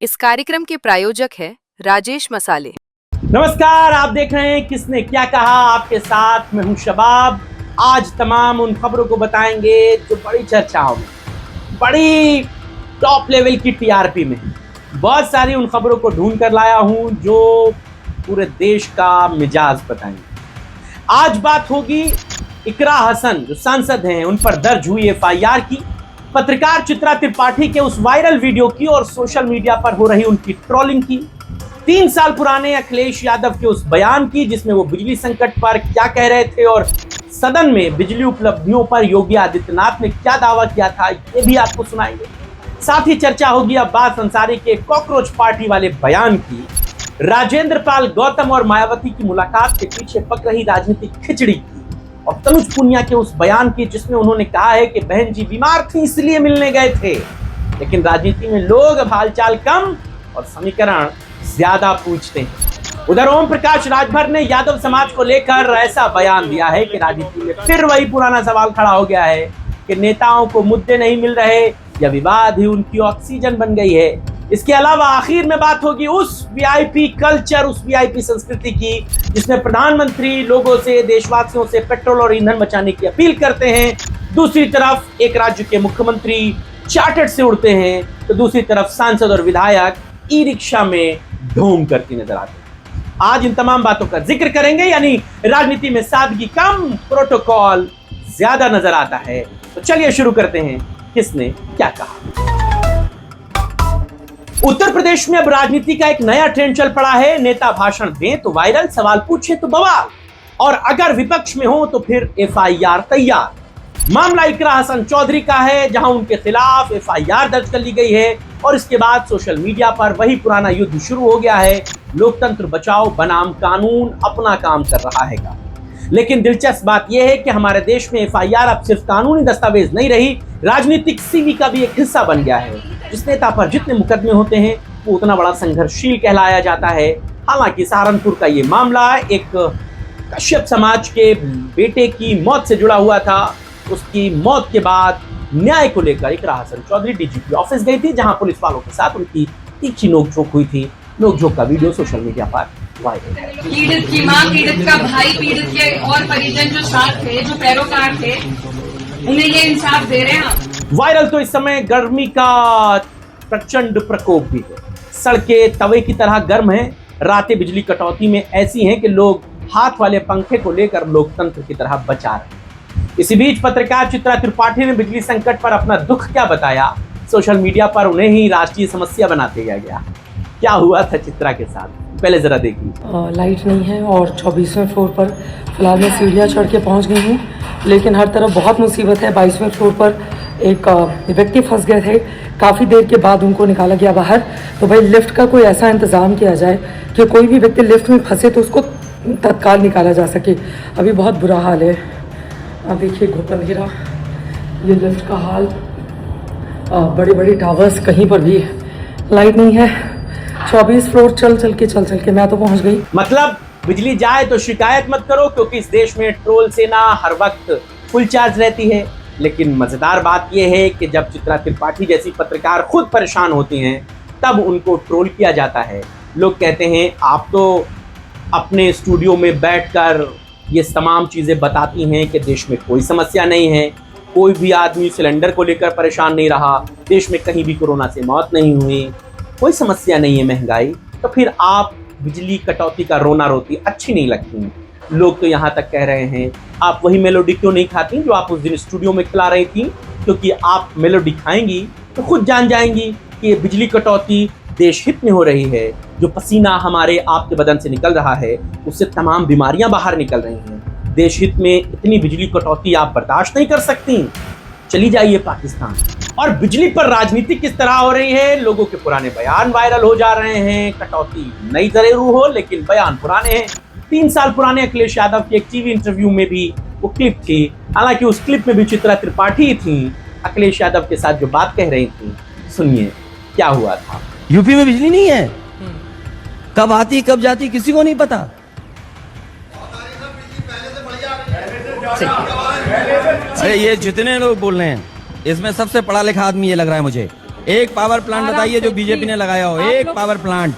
इस कार्यक्रम के प्रायोजक है राजेश मसाले। नमस्कार, आप देख रहे हैं किसने क्या कहा। आपके साथ मैं हूं शबाब। आज तमाम उन खबरों को बताएंगे जो बड़ी चर्चाओं में, बड़ी टॉप लेवल की टीआरपी में, बहुत सारी उन खबरों को ढूंढ कर लाया हूं जो पूरे देश का मिजाज बताएंगे। आज बात होगी इकरा हसन जो सांसद हैं उन पर दर्ज हुई एफआईआर की, पत्रकार चित्रा त्रिपाठी के उस वायरल वीडियो की और सोशल मीडिया पर हो रही उनकी ट्रोलिंग की, 3 साल पुराने अखिलेश यादव के उस बयान की जिसमें वो बिजली संकट पर क्या कह रहे थे और सदन में बिजली उपलब्धियों पर योगी आदित्यनाथ ने क्या दावा किया था, ये भी आपको सुनाएंगे। साथ ही चर्चा होगी अब्बास अंसारी के कॉकरोच पार्टी वाले बयान की, राजेंद्र पाल गौतम और मायावती की मुलाकात के पीछे पक रही राजनीतिक खिचड़ी की, और तनुज पुनिया के उस बयान की जिसमें उन्होंने कहा है कि बहन जी बीमार थी इसलिए मिलने गए थे। लेकिन राजनीति में लोग अब हालचाल कम और समीकरण ज्यादा पूछते हैं। उधर ओम प्रकाश राजभर ने यादव समाज को लेकर ऐसा बयान दिया है कि राजनीति में फिर वही पुराना सवाल खड़ा हो गया है कि नेताओं को मुद्दे नहीं मिल रहे या विवाद ही उनकी ऑक्सीजन बन गई है। इसके अलावा आखिर में बात होगी उस वीआईपी कल्चर, उस वीआईपी संस्कृति की जिसमें प्रधानमंत्री लोगों से, देशवासियों से पेट्रोल और ईंधन बचाने की अपील करते हैं, दूसरी तरफ एक राज्य के मुख्यमंत्री चार्टर्ड से उड़ते हैं, तो दूसरी तरफ सांसद और विधायक ई रिक्शा में धूम करती नजर आते हैं। आज इन तमाम बातों का जिक्र करेंगे, यानी राजनीति में सादगी कम, प्रोटोकॉल ज्यादा नजर आता है। तो चलिए शुरू करते हैं किसने क्या कहा। उत्तर प्रदेश में अब राजनीति का एक नया ट्रेंड चल पड़ा है। नेता भाषण दें तो वायरल, सवाल पूछे तो बवाल, और अगर विपक्ष में हो तो फिर एफआईआर तैयार। मामला इकरा हसन चौधरी का है जहां उनके खिलाफ एफआईआर दर्ज कर ली गई है और इसके बाद सोशल मीडिया पर वही पुराना युद्ध शुरू हो गया है। लोकतंत्र बचाओ बनाम कानून अपना काम कर रहा है। लेकिन दिलचस्प बात यह है कि हमारे देश में एफआईआर अब सिर्फ कानूनी दस्तावेज नहीं रही, राजनीतिक सीवी का भी एक हिस्सा बन गया है। जिस नेता पर जितने मुकदमे होते हैं वो उतना बड़ा संघर्षशील कहलाया जाता है। हालांकि सहारनपुर का ये मामला एक कश्यप समाज के बेटे की मौत से जुड़ा हुआ था। उसकी मौत के बाद न्याय को लेकर इकरा हसन चौधरी डीजीपी ऑफिस गई थी जहां पुलिस वालों के साथ उनकी तीखी नोकझोंक हुई थी। नोकझोंक का वीडियो सोशल मीडिया पर वायरल है। पीड़ित की मां, पीड़ित का भाई, पीड़ित के और परिजन जो साथ थे, जो पैरोकार थे, उन्हें ये इंसाफ दे रहे हैं। वायरल तो इस समय गर्मी का प्रचंड प्रकोप भी है। सड़कें तवे की तरह गर्म हैं। रातें बिजली कटौती में ऐसी हैं कि लोग हाथ वाले पंखे को लेकर लोकतंत्र की तरह बचा रहे हैं। इसी बीच पत्रकार चित्रा त्रिपाठी ने बिजली संकट पर अपना दुख क्या बताया, सोशल मीडिया पर उन्हें ही राष्ट्रीय समस्या बनाते गया। क्या हुआ था चित्रा के साथ, पहले जरा देखिए। लाइट नहीं है और 24वें फ्लोर पर फिलहाल मैं सीढ़ियाँ चढ़ के पहुँच गई हूँ, लेकिन हर तरफ बहुत मुसीबत है। 22वें फ्लोर पर एक व्यक्ति फंस गए थे, काफ़ी देर के बाद उनको निकाला गया बाहर। तो भाई लिफ्ट का कोई ऐसा इंतज़ाम किया जाए कि कोई भी व्यक्ति लिफ्ट में फंसे तो उसको तत्काल निकाला जा सके। अभी बहुत बुरा हाल है। अब देखिए घुटन गिरा, ये लिफ्ट का हाल, बड़े बड़े टावर्स, कहीं पर भी लाइट नहीं है। 24 फ्लोर चल के मैं तो पहुंच गई। मतलब बिजली जाए तो शिकायत मत करो, क्योंकि इस देश में ट्रोल सेना हर वक्त फुल चार्ज रहती है। लेकिन मजेदार बात यह है कि जब चित्रा त्रिपाठी जैसी पत्रकार खुद परेशान होती हैं तब उनको ट्रोल किया जाता है। लोग कहते हैं आप तो अपने स्टूडियो में बैठकर ये तमाम चीज़ें बताती हैं कि देश में कोई समस्या नहीं है, कोई भी आदमी सिलेंडर को लेकर परेशान नहीं रहा, देश में कहीं भी कोरोना से मौत नहीं हुई, कोई समस्या नहीं है महंगाई, तो फिर आप बिजली कटौती का रोना रोती अच्छी नहीं लगती। लोग तो यहाँ तक कह रहे हैं आप वही मेलोडी क्यों नहीं खाती जो आप उस दिन स्टूडियो में खिला रही थी, क्योंकि आप मेलोडी खाएंगी तो खुद जान जाएंगी कि ये बिजली कटौती देश हित में हो रही है। जो पसीना हमारे आपके बदन से निकल रहा है उससे तमाम बीमारियां बाहर निकल रही हैं। देश हित में इतनी बिजली कटौती आप बर्दाश्त नहीं कर सकती, चली जाइए पाकिस्तान। और बिजली पर राजनीति किस तरह हो रही है, लोगों के पुराने बयान वायरल हो जा रहे हैं। कटौती नई जरूर हो लेकिन बयान पुराने हैं। 3 साल पुराने अखिलेश यादव की एक टीवी इंटरव्यू में भी वो क्लिप थी, हालांकि उस क्लिप में भी चित्रा त्रिपाठी थी अखिलेश यादव के साथ जो बात कह रही थी। सुनिए क्या हुआ था। यूपी में बिजली नहीं है, कब आती कब जाती किसी को नहीं पता। अरे ये जितने लोग बोल रहे हैं इसमें सबसे पढ़ा लिखा आदमी ये लग रहा है मुझे। एक पावर प्लांट बताइए जो बीजेपी ने लगाया हो, एक पावर प्लांट।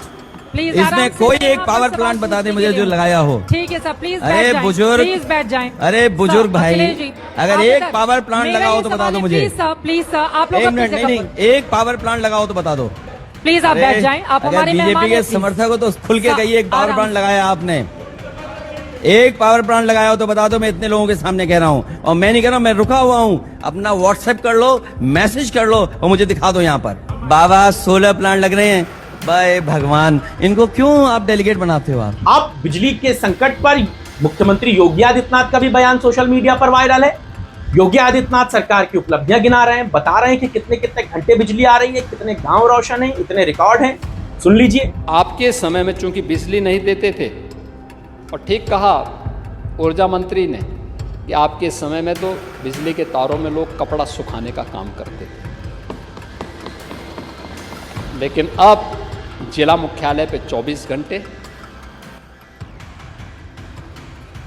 इसमें कोई एक पावर प्लांट बता दे मुझे जो लगाया हो। ठीक है सर, प्लीज अरे बुजुर्ग, प्लीज बैठ जाएं। अरे बुजुर्ग भाई, अगर एक सर, पावर प्लांट मेरा लगाओ ये तो बता सवाल दो है, मुझे। प्लीज सर, आप लोग एक अपनी मिनट, जगह नहीं, पर- एक पावर प्लांट लगाओ तो बता दो। प्लीज आप बैठ जाएं, आप अगर हमारे बीजेपी मेहमान के हैं, प्लीज। समर्थक हो तो खुल के सर, कहिए एक पावर आराम प्लांट से। लगाया आपने, एक पावर प्लांट लगाया हो तो बता दो। मैं इतने लोगों के सामने कह रहा हूं, और मैं नहीं कह रहा हूं, मैं रुका हुआ हूं। अपना व्हाट्सएप कर लो, मैसेज कर लो और मुझे दिखा दो यहाँ पर। बाबा 16 प्लांट लग रहे हैं, भाई भगवान, इनको क्यों आप डेलीगेट बनाते हो आप? अब बिजली के संकट पर मुख्यमंत्री योगी आदित्यनाथ का भी बयान सोशल मीडिया पर वायरल है। योगी आदित्यनाथ सरकार की उपलब्धियां गिना रहे हैं, बता रहे हैं कि कितने कितने घंटे बिजली आ रही है, कितने गांव रोशन है, इतने रिकॉर्ड हैं। सुन लीजिए। आपके समय में चूंकि बिजली नहीं देते थे, और ठीक कहा ऊर्जा मंत्री ने कि आपके समय में तो बिजली के तारों में लोग कपड़ा सुखाने का काम करते थे, लेकिन अब जिला मुख्यालय पे 24 घंटे,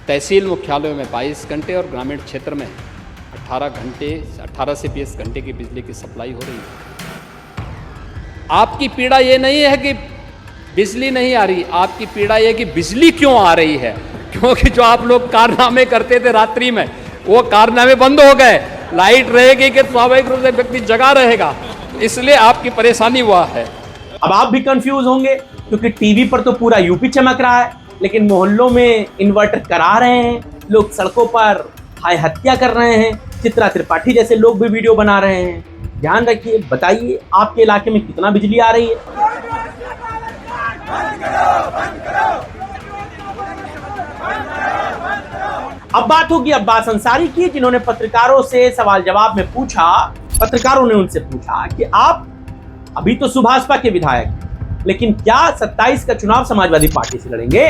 तहसील मुख्यालयों में 22 घंटे और ग्रामीण क्षेत्र में 18 से 20 घंटे की बिजली की सप्लाई हो रही है। आपकी पीड़ा ये नहीं है कि बिजली नहीं आ रही, आपकी पीड़ा ये कि बिजली क्यों आ रही है, क्योंकि जो आप लोग कारनामे करते थे रात्रि में, वो कारनामे बंद हो गए। लाइट रहेगी कि स्वाभाविक रूप से व्यक्ति जगा रहेगा, इसलिए आपकी परेशानी हुआ है। अब आप भी कंफ्यूज होंगे, क्योंकि टीवी पर तो पूरा यूपी चमक रहा है, लेकिन मोहल्लों में इन्वर्टर करा रहे हैं, लोग सड़कों पर हाय हत्या कर रहे हैं, चित्रा त्रिपाठी जैसे लोग भी वीडियो बना रहे हैं। ध्यान रखिए, बताइए आपके इलाके में कितना बिजली आ रही है। अब बात होगी अब्बास अंसारी की, जिन्होंने पत्रकारों से सवाल जवाब में पूछा, पत्रकारों ने उनसे पूछा कि आप अभी तो सुभाषपा के विधायक हैं, लेकिन क्या 27 का चुनाव समाजवादी पार्टी से लड़ेंगे?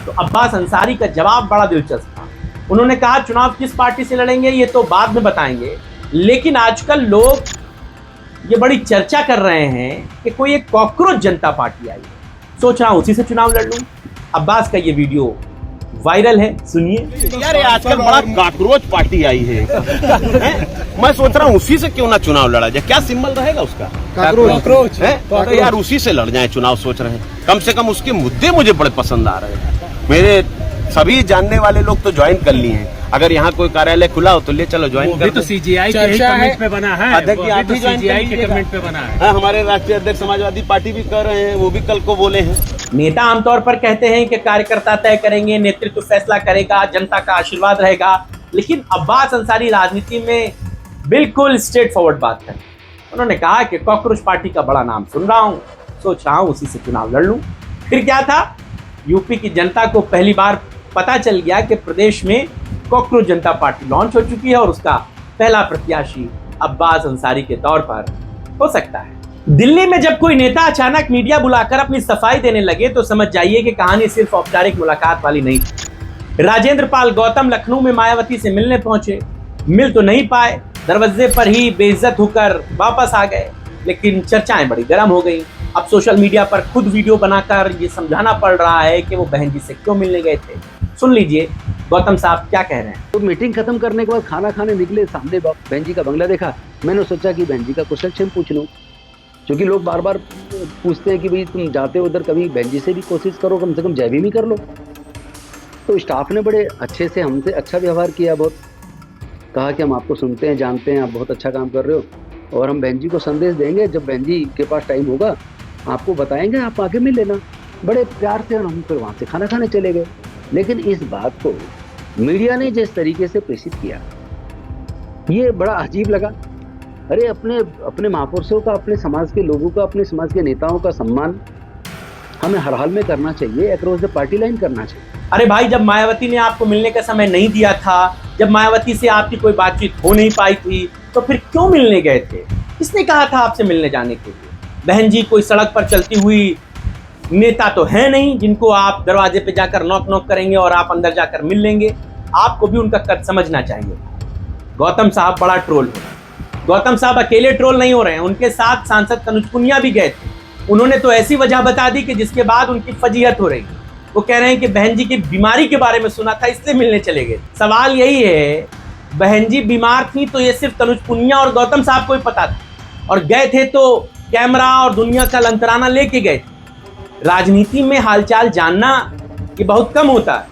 तो अब्बास अंसारी का जवाब बड़ा दिलचस्प था। उन्होंने कहा चुनाव किस पार्टी से लड़ेंगे ये तो बाद में बताएंगे, लेकिन आजकल लोग ये बड़ी चर्चा कर रहे हैं कि कोई एक कॉकरोच जनता पार्टी आई है, सोच रहा हूं उसी से चुनाव लड़ लूं। अब्बास का ये वीडियो वायरल है, सुनिए। यार आजकल बड़ा काकरोच पार्टी आई है, मैं सोच रहा हूँ उसी से क्यों ना चुनाव लड़ा जाए। क्या सिंबल रहेगा उसका? काकरोच है तो यार उसी से लड़ जाए चुनाव, सोच रहे हैं। कम से कम उसके मुद्दे मुझे बड़े पसंद आ रहे हैं। मेरे सभी जानने वाले लोग तो ज्वाइन कर लिए हैं। अगर यहाँ कोई कार्यालय खुला हो तो ले चलो ज्वाइन कर। तो सीजीआई के कमेंट पे बना है, अध्यक्ष जी आप भी ज्वाइन सीजीआई के कमेंट पे बना है। हाँ, हमारे राष्ट्रीय अध्यक्ष समाजवादी पार्टी भी कर रहे हैं, वो भी कल को बोले हैं। नेता आमतौर पर कहते हैं कि कार्यकर्ता तय करेंगे, नेतृत्व फैसला करेगा, जनता का आशीर्वाद रहेगा, लेकिन अब्बास अंसारी राजनीति में बिल्कुल स्ट्रेट फॉरवर्ड बात है। उन्होंने कहा कि कॉकरोच पार्टी का बड़ा नाम सुन रहा हूं, सोच रहा हूं उसी से चुनाव लड़ लूं। फिर क्या था, यूपी की जनता को पहली बार पता चल गया कि प्रदेश में कॉकरोच जनता पार्टी लॉन्च हो चुकी है और उसका पहला प्रत्याशी अब्बास अंसारी के तौर पर हो सकता है। दिल्ली में जब कोई नेता अचानक मीडिया बुलाकर अपनी सफाई देने लगे तो समझ जाइए कि कहानी सिर्फ औपचारिक मुलाकात वाली नहीं थी। राजेंद्र पाल गौतम लखनऊ में मायावती से मिलने पहुंचे, मिल तो नहीं पाए, दरवाजे पर ही बेइज्जत होकर वापस आ गए, लेकिन चर्चाएं बड़ी गर्म हो गई। अब सोशल मीडिया पर खुद वीडियो बनाकर ये समझाना पड़ रहा है कि वो बहन जी से क्यों मिलने गए थे। सुन लीजिए गौतम साहब क्या कह रहे हैं। तो मीटिंग खत्म करने के बाद खाना खाने निकले, सामने बहन जी का बंगला देखा। मैंने सोचा कि बहन जी का कुशल क्षेम पूछ लूं, क्योंकि लोग बार बार पूछते हैं कि भाई तुम जाते हो उधर, कभी बहन जी से भी कोशिश करो, कम से कम जय भी कर लो। तो स्टाफ ने बड़े अच्छे से हमसे अच्छा व्यवहार किया, बहुत कहा कि हम आपको सुनते हैं, जानते हैं, आप बहुत अच्छा काम कर रहे हो और हम बहन जी को संदेश देंगे, जब बहन जी के पास टाइम होगा आपको बताएंगे, आप आके मिल लेना। बड़े प्यार से हम फिर वहाँ से खाना खाने चले गए। लेकिन इस बात को मीडिया ने जिस तरीके से प्रेषित किया, ये बड़ा अजीब लगा। अरे अपने महापुरुषों का, अपने समाज के लोगों का, अपने समाज के नेताओं का सम्मान हमें हर हाल में करना चाहिए, अक्रॉस द पार्टी लाइन करना चाहिए। अरे भाई, जब मायावती ने आपको मिलने का समय नहीं दिया था, जब मायावती से आपकी कोई बातचीत हो नहीं पाई थी, तो फिर क्यों मिलने गए थे? किसने कहा था आपसे मिलने जाने के लिए? बहन जी कोई सड़क पर चलती हुई नेता तो है नहीं जिनको आप दरवाजे पे जाकर नॉक नॉक करेंगे और आप अंदर जाकर मिल लेंगे। आपको भी उनका कद समझना चाहिए। गौतम साहब बड़ा ट्रोल हो रहे हैं। गौतम साहब अकेले ट्रोल नहीं हो रहे हैं, उनके साथ सांसद तनुज पुनिया भी गए थे। उन्होंने तो ऐसी वजह बता दी कि जिसके बाद उनकी फजीहत हो रही है। वो कह रहे हैं कि बहन जी की बीमारी के बारे में सुना था इसलिए मिलने चले गए। सवाल यही है, बहन जी बीमार थी तो ये सिर्फ तनुज पुनिया और गौतम साहब को ही पता था, और गए थे तो कैमरा और दुनिया का लंतराना लेके गए थे। राजनीति में हालचाल जानना ये बहुत कम होता है,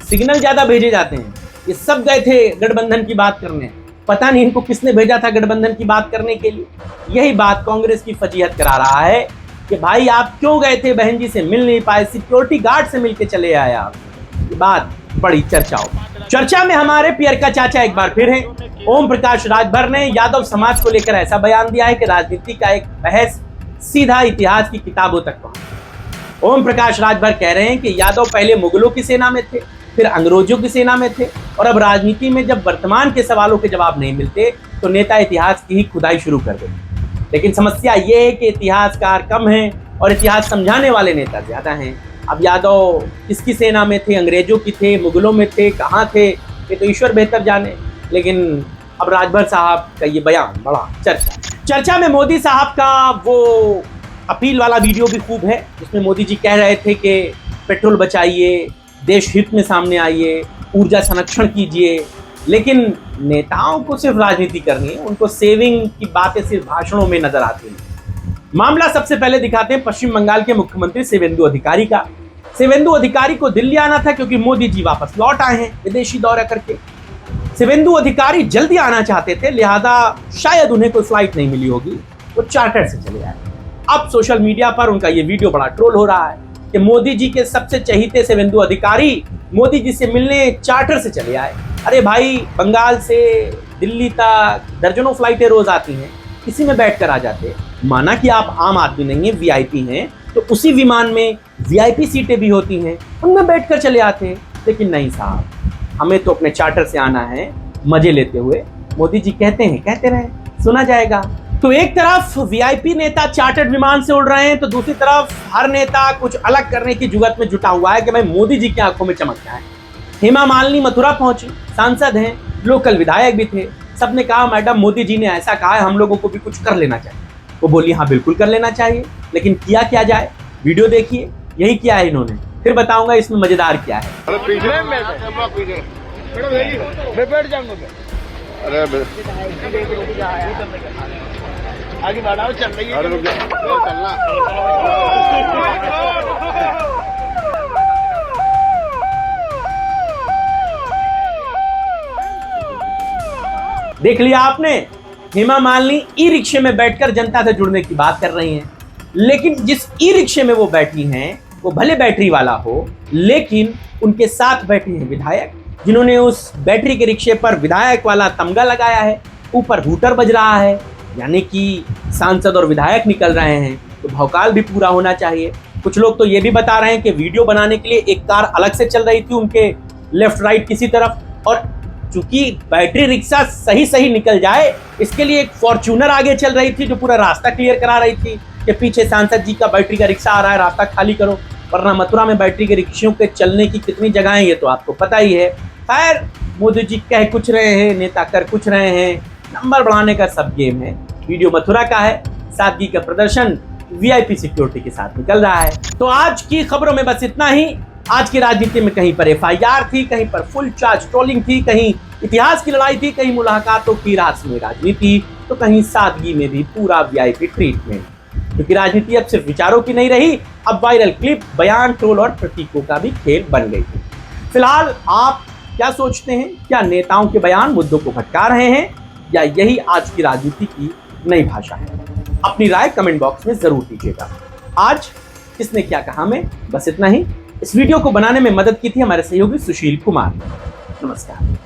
सिग्नल ज्यादा भेजे जाते हैं। ये सब गए थे गठबंधन की बात करने, पता नहीं इनको किसने भेजा था गठबंधन की बात करने के लिए। यही बात कांग्रेस की फजीहत करा रहा है कि भाई आप क्यों गए थे, बहन जी से मिल नहीं पाए, सिक्योरिटी गार्ड से मिलके चले आए आप। ये बात बड़ी चर्चा में हमारे पियर का चाचा एक बार फिर हैं। ओम प्रकाश राजभर ने यादव समाज को लेकर ऐसा बयान दिया है कि राजनीति का एक बहस सीधा इतिहास की किताबों तक पहुंचा। ओम प्रकाश राजभर कह रहे हैं कि यादव पहले मुगलों की सेना में थे, फिर अंग्रेजों की सेना में थे, और अब राजनीति में जब वर्तमान के सवालों के जवाब नहीं मिलते तो नेता इतिहास की ही खुदाई शुरू कर देते। लेकिन समस्या ये है कि इतिहासकार कम हैं और इतिहास समझाने वाले नेता ज्यादा हैं। अब यादव किसकी सेना में थे, अंग्रेजों की थे, मुगलों में थे, कहाँ थे, ये तो ईश्वर बेहतर जाने। लेकिन अब राजभर साहब का ये बयान बड़ा चर्चा में मोदी साहब का वो अपील वाला वीडियो भी खूब है, जिसमें मोदी जी कह रहे थे कि पेट्रोल बचाइए, देश हित में सामने आइए, ऊर्जा संरक्षण कीजिए। लेकिन नेताओं को सिर्फ राजनीति करनी है, उनको सेविंग की बातें सिर्फ भाषणों में नजर आती हैं। मामला सबसे पहले दिखाते हैं पश्चिम बंगाल के मुख्यमंत्री शिवेंदु अधिकारी का। शिवेंदु अधिकारी को दिल्ली आना था क्योंकि मोदी जी वापस लौट आए हैं विदेशी दौरा करके। शिवेंदु अधिकारी जल्दी आना चाहते थे, लिहाजा शायद उन्हें कोई फ्लाइट नहीं मिली होगी, वो चार्टर से चले आए। अब सोशल मीडिया पर उनका ये वीडियो बड़ा ट्रोल हो रहा है कि मोदी जी के सबसे चहीते शिवेंदु अधिकारी मोदी जी से मिलने चार्टर से चले आए। अरे भाई, बंगाल से दिल्ली तक दर्जनों फ्लाइटें रोज आती हैं, किसी में बैठकर आ जाते। माना कि आप आम आदमी नहीं है, वीआईपी हैं, तो उसी विमान में वीआईपी सीटें भी होती हैं, उनमें बैठकर चले आते हैं। लेकिन नहीं साहब, हमें तो अपने चार्टर से आना है मजे लेते हुए। मोदी जी कहते हैं, कहते रहे, सुना जाएगा। तो एक तरफ वीआईपी नेता चार्टर्ड विमान से उड़ रहे हैं, तो दूसरी तरफ हर नेता कुछ अलग करने की जुगत में जुटा हुआ है कि भाई मोदी जी की आंखों में चमक जाए। हेमा मालिनी मथुरा पहुंची, सांसद हैं, लोकल विधायक भी थे। सबने कहा मैडम मोदी जी ने ऐसा कहा है, हम लोगों को भी कुछ कर लेना चाहिए। वो बोली हाँ बिल्कुल कर लेना चाहिए, लेकिन किया क्या जाए, वीडियो देखिए, यही किया है इन्होंने। फिर बताऊंगा इसमें मजेदार क्या है। आगे बढ़ाओ, चल रही है, चलना। देख लिया आपने, हेमा मालिनी ई रिक्शे में बैठकर जनता से जुड़ने की बात कर रही हैं। लेकिन जिस ई रिक्शे में वो बैठी हैं, वो भले बैटरी वाला हो, लेकिन उनके साथ बैठे हैं विधायक, जिन्होंने उस बैटरी के रिक्शे पर विधायक वाला तमगा लगाया है। ऊपर हूटर बज रहा है, यानी कि सांसद और विधायक निकल रहे हैं, तो भौकाल भी पूरा होना चाहिए। कुछ लोग तो ये भी बता रहे हैं कि वीडियो बनाने के लिए एक कार अलग से चल रही थी उनके लेफ्ट राइट किसी तरफ, और चूंकि बैटरी रिक्शा सही निकल जाए, इसके लिए एक फॉर्च्यूनर आगे चल रही थी जो पूरा रास्ता क्लियर करा रही थी कि पीछे सांसद जी का बैटरी का रिक्शा आ रहा है, रास्ता खाली करो। वरना मथुरा में बैटरी के रिक्शों के चलने की कितनी जगहें, ये तो आपको पता ही है। खैर, मोदी जी कह कुछ रहे हैं, नेता कर कुछ रहे हैं, नंबर बढ़ाने का सब गेम है। वीडियो मथुरा का है, सादगी का प्रदर्शन वीआईपी सिक्योरिटी के साथ निकल रहा है। तो आज की खबरों में बस इतना ही। आज की राजनीति में कहीं पर एफआईआर थी, कहीं पर फुल चार्ज ट्रोलिंग थी, कहीं इतिहास की लड़ाई थी, कहीं मुलाकातों की रासमी राजनीति, तो कहीं सादगी में भी पूरा वीआईपी ट्रीटमेंट। क्योंकि राजनीति अब सिर्फ विचारों की नहीं रही, अब वायरल क्लिप, बयान, ट्रोल और प्रतीकों का भी खेल बन गई थी। फिलहाल आप क्या सोचते हैं? क्या नेताओं के बयान मुद्दों को भटका रहे हैं, या यही आज की राजनीति की नई भाषा है? अपनी राय कमेंट बॉक्स में जरूर दीजिएगा। आज किसने क्या कहा में बस इतना ही। इस वीडियो को बनाने में मदद की थी हमारे सहयोगी सुशील कुमार। नमस्कार।